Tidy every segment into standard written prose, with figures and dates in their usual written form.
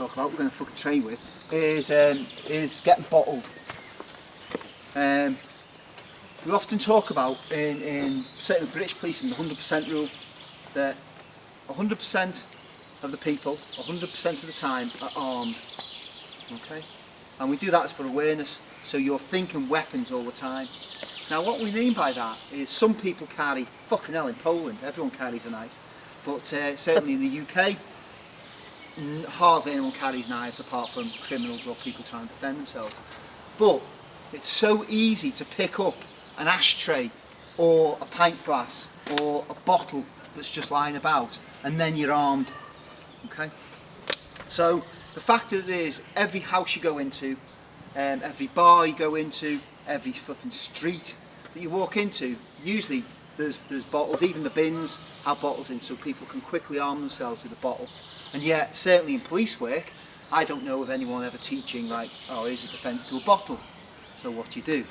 talk about, we're going to fucking train with, is getting bottled. We often talk about, in certainly British policing, the 100% rule, that 100% of the people, 100% of the time, are armed. Okay? And we do that for awareness, so you're thinking weapons all the time. Now what we mean by that is some people carry, fucking hell, in Poland, everyone carries a knife, but certainly in the UK, hardly anyone carries knives apart from criminals or people trying to defend themselves. But it's so easy to pick up an ashtray or a pint glass or a bottle that's just lying about, and then you're armed. Okay? So the fact that it is, every house you go into, every bar you go into, every fucking street that you walk into, usually there's bottles. Even the bins have bottles in, so people can quickly arm themselves with a bottle. And yet, certainly in police work, I don't know of anyone ever teaching like, oh, here's a defence to a bottle, so what do you do?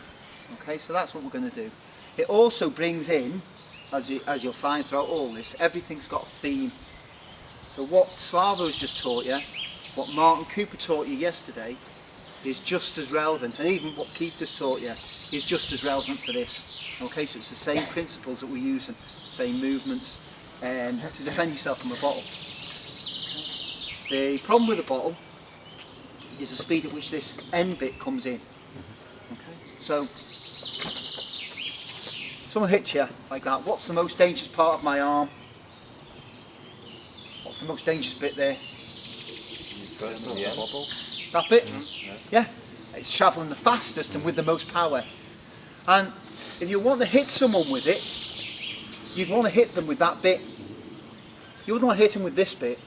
Okay, so that's what we're going to do. It also brings in, as you'll find throughout all this, everything's got a theme. So what Slavo's just taught you, what Martin Cooper taught you yesterday, is just as relevant, and even what Keith has taught you is just as relevant for this. Okay, so it's the same principles that we're using, same movements, to defend yourself from a bottle. Okay. The problem with a bottle is the speed at which this end bit comes in. Okay, so someone hits you like that. What's the most dangerous part of my arm? What's the most dangerous bit there? That bit? Yeah. It's travelling the fastest and with the most power. And if you want to hit someone with it, you'd want to hit them with that bit. You wouldn't want to hit them with this bit,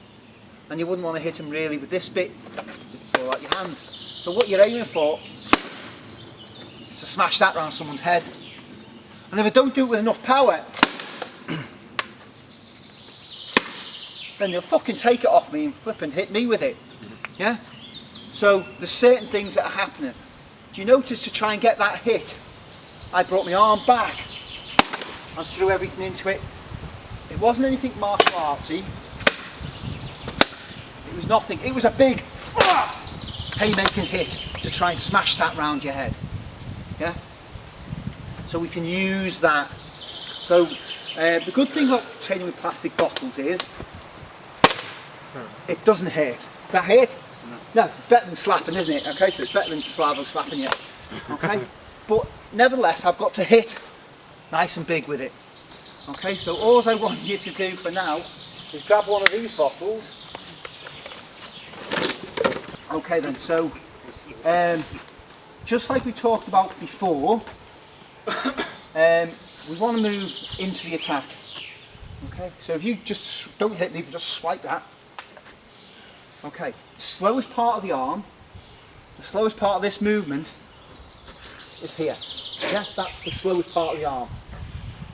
and you wouldn't want to hit them really with this bit. You'd fall out your hand. So what you're aiming for is to smash that round someone's head. And if I don't do it with enough power, then they'll fucking take it off me and flip and hit me with it. Yeah? So there's certain things that are happening. Do you notice, to try and get that hit, I brought my arm back and threw everything into it. It wasn't anything martial artsy. It was nothing. It was a big haymaking hit to try and smash that round your head. Yeah? So we can use that. So the good thing about training with plastic bottles is it doesn't hurt. Does that hurt? No, it's better than slapping, isn't it? Okay, so it's better than Slavo slapping you. Okay? But nevertheless, I've got to hit nice and big with it. Okay, so all I want you to do for now is grab one of these bottles. Okay then, so just like we talked about before, we want to move into the attack. Okay, so if you just don't hit me, but just swipe that. Okay, the slowest part of the arm, the slowest part of this movement is here. Yeah, that's the slowest part of the arm.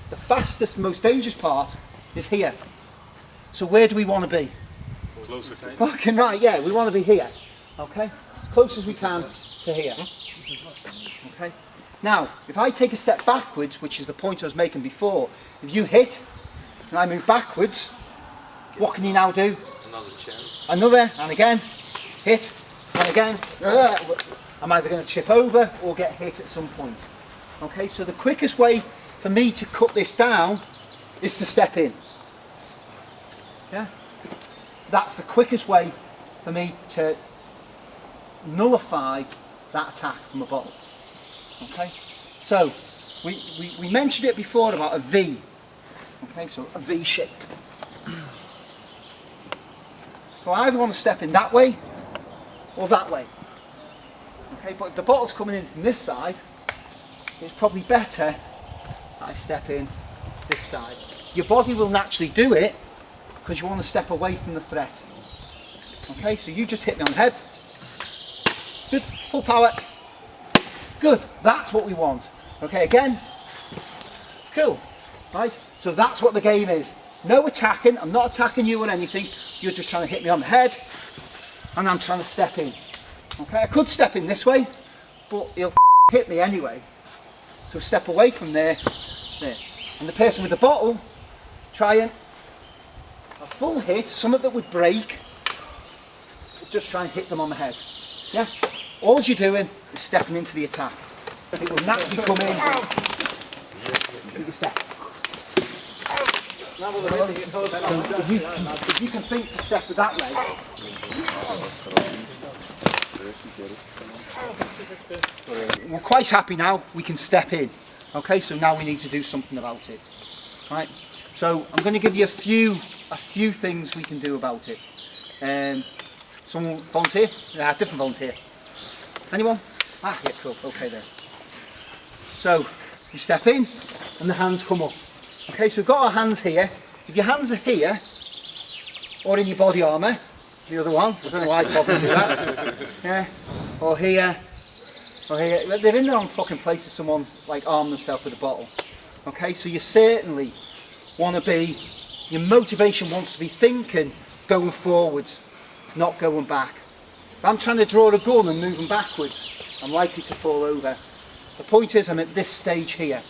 The fastest, most dangerous part is here. So where do we want to be? Closer. Fucking right, yeah, we want to be here. Okay, as close as we can to here. Okay. Now, if I take a step backwards, which is the point I was making before, if you hit and I move backwards, what can you now do? Another chance. Another, and again, hit, and again. I'm either going to chip over or get hit at some point. Okay, so the quickest way for me to cut this down is to step in. Yeah, that's the quickest way for me to nullify that attack from a bottle. Okay, so we mentioned it before about a V. Okay, so a V shape. So I either want to step in that way or that way. Okay, but if the bottle's coming in from this side, it's probably better I step in this side. Your body will naturally do it because you want to step away from the threat. Okay, so you just hit me on the head. Good, full power. Good, that's what we want. Okay, again. Cool, right? So that's what the game is. No attacking, I'm not attacking you or anything. You're just trying to hit me on the head and I'm trying to step in. Okay, I could step in this way, but he'll hit me anyway. So step away from there. And the person with the bottle, try and a full hit, something that would break, just try and hit them on the head. Yeah? All you're doing is stepping into the attack. It will naturally come in. You step. So if you can think to step with that leg. We're quite happy now, we can step in. Okay, so now we need to do something about it. Right? So I'm going to give you a few things we can do about it. Someone volunteer? Yeah, different volunteer. Anyone? Ah, yeah, cool. Okay then. So you step in and the hands come up. Okay, so we've got our hands here. If your hands are here or in your body armour, the other one, I don't know why I'd probably do that. Yeah, or here, or here. They're in the wrong fucking places. Someone's like armed themselves with a bottle. Okay, so you certainly want to be, your motivation wants to be thinking, going forwards, not going back. If I'm trying to draw a gun and moving backwards, I'm likely to fall over. The point is I'm at this stage here.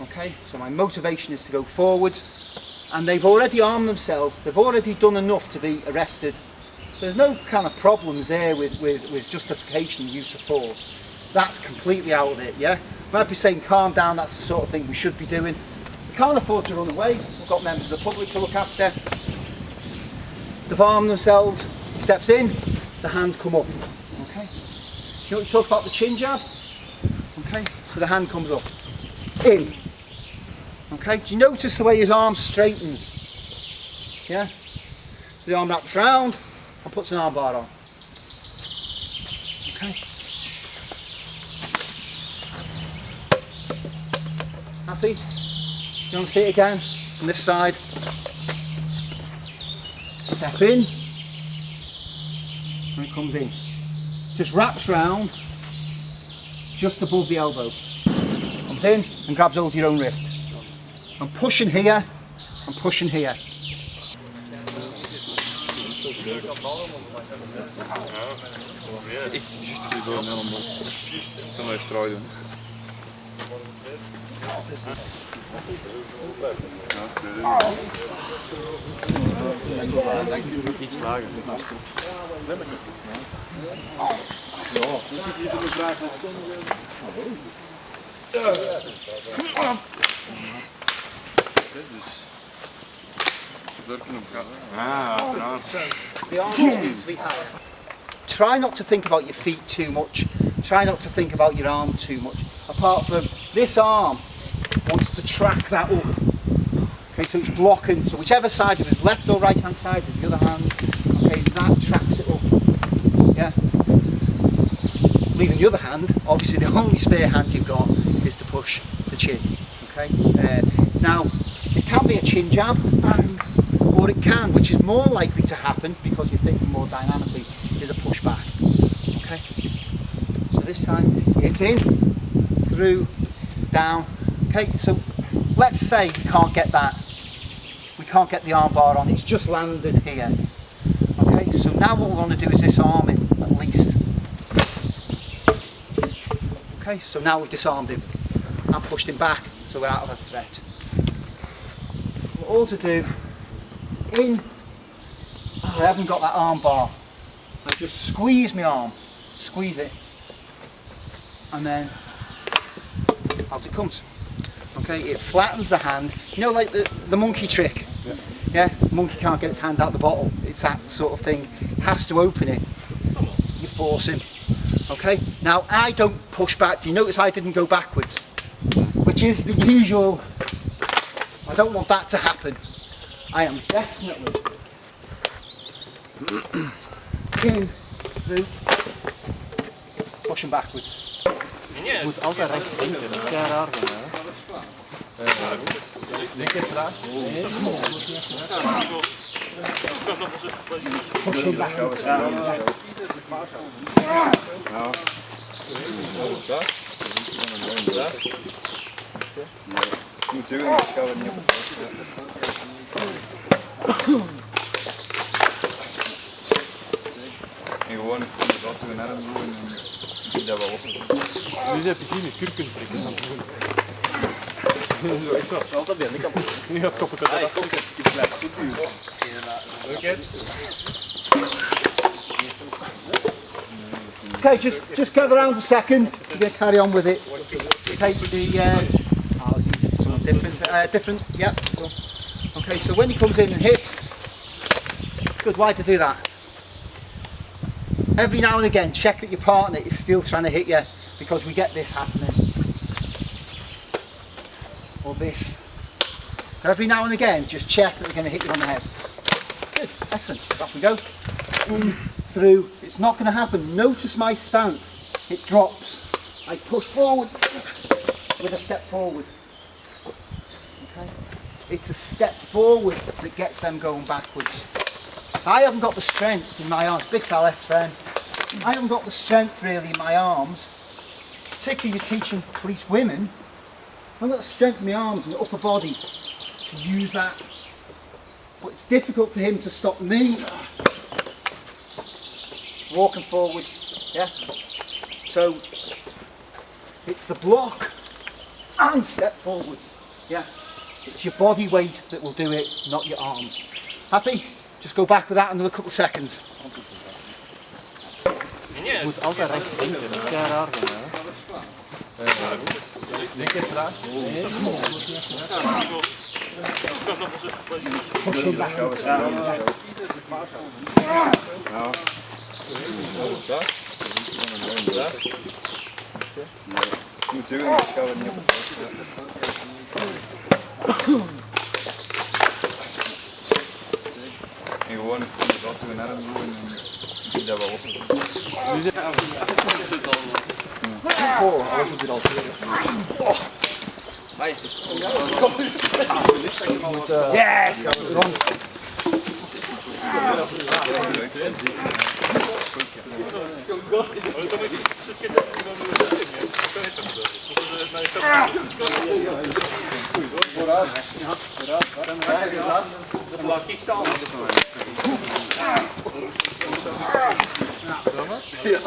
Okay, so my motivation is to go forwards, and they've already armed themselves, they've already done enough to be arrested. There's no kind of problems there with justification use of force. That's completely out of it, yeah? You might be saying calm down, that's the sort of thing we should be doing. We can't afford to run away, we've got members of the public to look after. They've armed themselves, he steps in, the hands come up. Okay? You know what we talk about the chin jab? Okay, so the hand comes up. In. Okay, do you notice the way his arm straightens? Yeah? So the arm wraps round and puts an arm bar on. Okay. Happy? You want to see it again? On this side. Step in. And it comes in. Just wraps round just above the elbow. Comes in and grabs hold of your own wrist. I'm pushing here, I'm pushing here. Iets lager. The arm just needs to be higher. Try not to think about your feet too much. Try not to think about your arm too much. Apart from this arm wants to track that up. Okay, so it's blocking. So whichever side it was, left or right hand side of the other hand, okay, that tracks it up. Yeah. Leaving the other hand, obviously the only spare hand you've got is to push the chin. Okay. Now it can be a chin jab, bang, or it can, which is more likely to happen because you're thinking more dynamically, is a push back. Okay. So this time it's in, through, down. Okay. So let's say we can't get that. We can't get the arm bar on. It's just landed here. Okay. So now what we want to do is disarm him at least. Okay. So now we've disarmed him and pushed him back, so we're out of a threat. We'll also do in. Oh, I haven't got that arm bar. I just squeeze my arm, squeeze it, and then out it comes. Okay, it flattens the hand. You know, like the monkey trick. Yeah, the monkey can't get its hand out the bottle. It's that sort of thing. Has to open it. You force him. Okay. Now I don't push back. Do you notice I didn't go backwards? Which is the usual. I don't want that to happen. I am definitely in, through, pushing backwards. Je moet altijd rechts denken, dat is kei raar van mij. Pushing backwards. Moet duwen, maar schouder niet op. En gewoon als we naar hem doen, dan zie dat wel op. Nu heb je zien met kurken prikken. Zo is dat. Altijd weer, ik kan het. Ja, toch het dat ook. Ik blijf goed duwen. Oké. Okay, just gather around a second. We're going to carry on with it. Take the, I'll use someone different, yeah. Okay, so when he comes in and hits, good, why to do that? Every now and again, check that your partner is still trying to hit you, because we get this happening. Or this. So every now and again, just check that they're going to hit you on the head. Good, excellent. Off we go. In, through. It's not going to happen. Notice my stance. It drops. I push forward with a step forward. Okay. It's a step forward that gets them going backwards. I haven't got the strength in my arms. Big fella, friend. I haven't got the strength really in my arms. Particularly you're teaching police women. I haven't got the strength in my arms and the upper body to use that. But it's difficult for him to stop me walking forward. Yeah. So it's the block and step forward. Yeah. It's your body weight that will do it, not your arms. Happy? Just go back with that another couple of seconds. Je moet altijd rechts denken, dat is kei raar. Denk je traag? Nee. Push him back. Je moet duwen, maar schouder niet op. En gewoon als we naar hem doen en zie dat wel op. Oh, alles op hier al Yes! Laat ik staan. Ja,